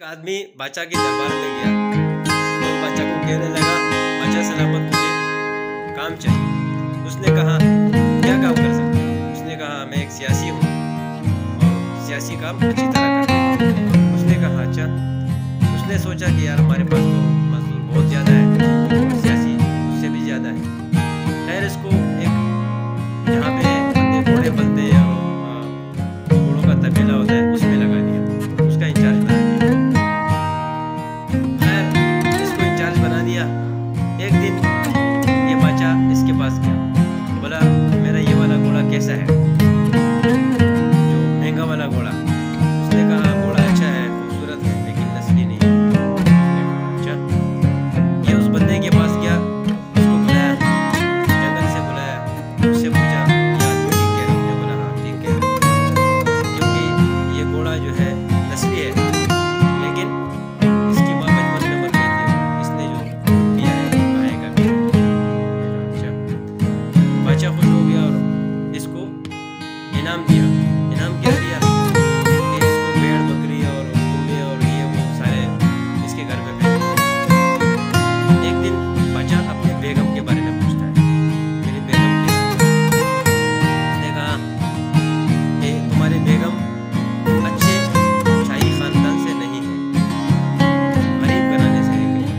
एक आदमी बादशाह के दरबार में गया और बादशाह को कहने लगा, बादशाह सलामत, मुझे काम चाहिए। उसने कहा, क्या काम कर सकते हो? उसने कहा, मैं एक सियासी हूँ और सियासी काम अच्छी तरह करता हूँ। उसने कहा, अच्छा। उसने सोचा कि यार हमारे पास तो मजदूर बहुत ज़्यादा है और सियासी उससे भी ज़्यादा है। खैर इसको एक जहाँ पे बंदे घोड़े बनते हैं और घोड़ों का तबेला होता है उसमें लगा दिया, उसका इंचार्ज बना दिया। खैर इसको इंचार्ज बना दिया। एक दिन ये बादशाह इसके पास गया, बोला, मेरा ये वाला घोड़ा कैसा है, जो महंगा वाला घोड़ा? उसने कहा, घोड़ा अच्छा है, खूबसूरत है, लेकिन नस्ली नहीं है। उसने कहा, अच्छा। ये उस बंदे के पास गया, उसको बुलाया, जंगल से बुलाया, उससे पूछा, ये आदमी ठीक कह रहा है? उसने बोला, हाँ ठीक कह रहा है, क्योंकि ये घोड़ा जो है नस्ली है, लेकिन इसकी माँ बचपन में मर गई थी, इसने जो दिया है वो खाएगा भी। अच्छा। बादशाह खुश हो गया और इसको इनाम दिया। इनाम क्या दिया कि इसको भेड़ बकरी और कुंबे और ये वो सारे इसके घर पे भेज दिए। एक दिन बादशाह अपने बेगम के बारे में पूछता है, मेरी बेगम कैसी है? उसने कहा कि तुम्हारी बेगम अच्छे शाही खानदान से नहीं है, गरीब घराने से है कहीं।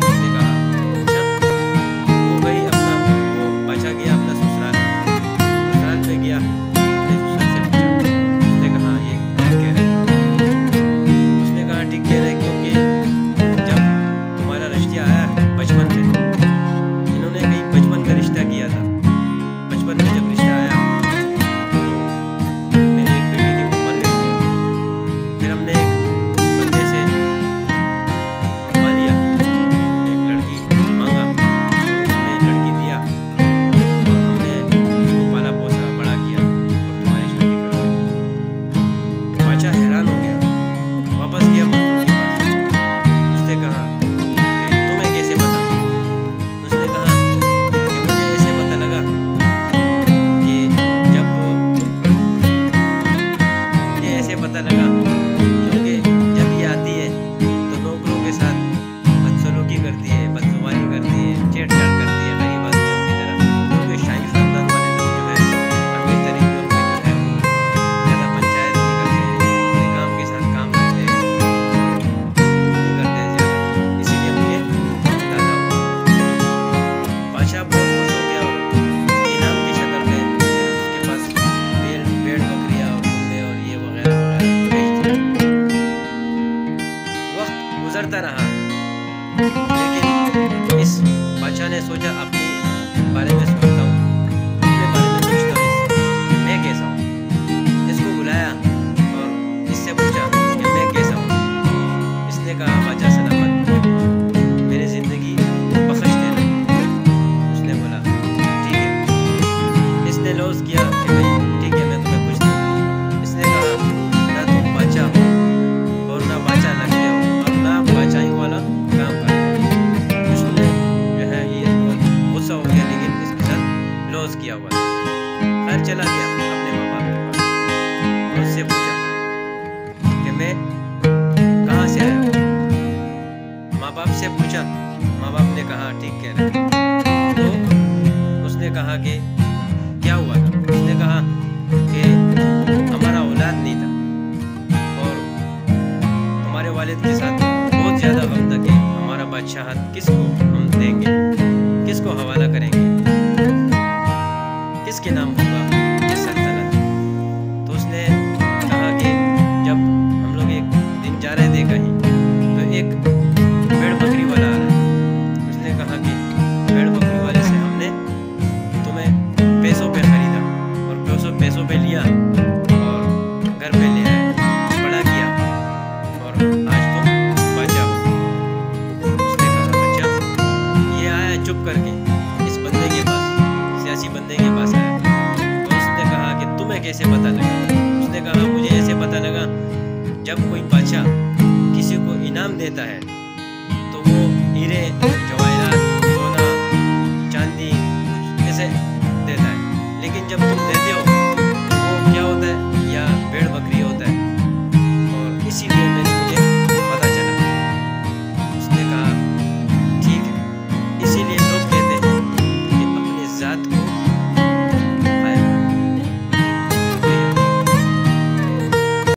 उसने कहा, अच्छा। वो गई अपना, वो बादशाह गया अपना ससुराल पे गया, अपने ससुर से पूछा। उसने कहा, ये ठीक कह रहे हैं। उसने कहा, ठीक कह रहे हैं, क्योंकि जब तुम्हारा रिश्ता आया बचपन में, इन्होंने कहीं बचपन का रिश्ता किया था। बचपन में जब रिश्ता आया तो मेरी एक बेटी थी, वो मर गई थी। फिर हमने एक बंदे से मौका लिया, एक लड़की मांगा, उसने लड़की दिया और हमने उसको पाला पोसा बड़ा किया और तुम्हारी शादी करवाई। बादशाह हैरान हो गया, वापस गया मजदूर के पास। उसने कहा कि तुम्हें कैसे पता? उसने कहा कि मुझे ऐसे पता लगा कि जब मुझे ऐसे पता लगा क्योंकि जब ये आती है तो नौकरों के साथ बदसलूकी करती है, बदजुबानी करती है, छेड़छाड़ करती है गरीब आदमियों की तरह। क्योंकि शाही खानदान वाले लोग जो है अमीर तरीन लोग में जो है वो ज़्यादा पंचायत नहीं करते हैं, अपने काम के साथ काम करते हैं, नहीं करते हैं ज़्यादा। इसीलिए मुझे अंदाजा हुआ। बादशाह बहुत खुश हो गया और इनाम की शक्ल में उसके पास भेड़ बकरियाँ और कुंबे और ये वगैरह वगैरह भेज दिए। वक्त गुजरता रहा, लेकिन इस बादशाह ने सोचा अपने बारे में सोचता हूँ, अपने बारे में सोचता हूँ कि मैं कैसा हूँ। इसको बुलाया और इससे पूछा कि मैं कैसा हूँ। इसने कहा, बादशाह सलामत, मेरी ज़िंदगी बख्श देना। उसने बोला, ठीक है। इसने लॉस किया कि भाई ठीक है, मैं तुम्हें कुछ दूँगा। इसने कहा, ना तुम बादशाह हो और ना बादशाह लगते हो और ना बादशाही वाला काम करते हो। उसने जो है ये बहुत गुस्सा हो गया, लेकिन इसके साथ लॉस किया हुआ था। खैर चला गया अपने माँ बाप के पास और उससे पूछा कि मैं कहाँ से आया हूँ। माँ बाप से पूछा, माँ बाप ने कहा, ठीक कह रहे हैं। तो उसने कहा कि क्या हुआ था? उसने कहा कि हमारा औलाद नहीं था और हमारे वालिद के साथ बहुत ज़्यादा गम था कि हमारा बादशाहत किसको हम देंगे, किसको हवाला करेंगे, किसके नाम होगा ये सल्तनत। तो उसने कहा कि जब हम लोग एक दिन जा रहे थे कहीं तो एक भेड़ बकरी वाला आ रहा है। उसने कहा कि भेड़ बकरी वाले से हमने तुम्हें पैसों पे खरीदा और पैसों पे लिया और घर पे ले आए, बड़ा किया और आज तुम बादशाह हो। उसने कहा, अच्छा। ये आया चुप करके इस बंदे के पास, सियासी बंदे के पास आया और उसने कहा कि तुम्हें कैसे पता लगा? उसने कहा, मुझे ऐसे पता लगा, जब कोई बादशाह किसी को इनाम देता है तो वो हीरे जवाहरात सोना चांदी कुछ ऐसे देता है, लेकिन जब तुम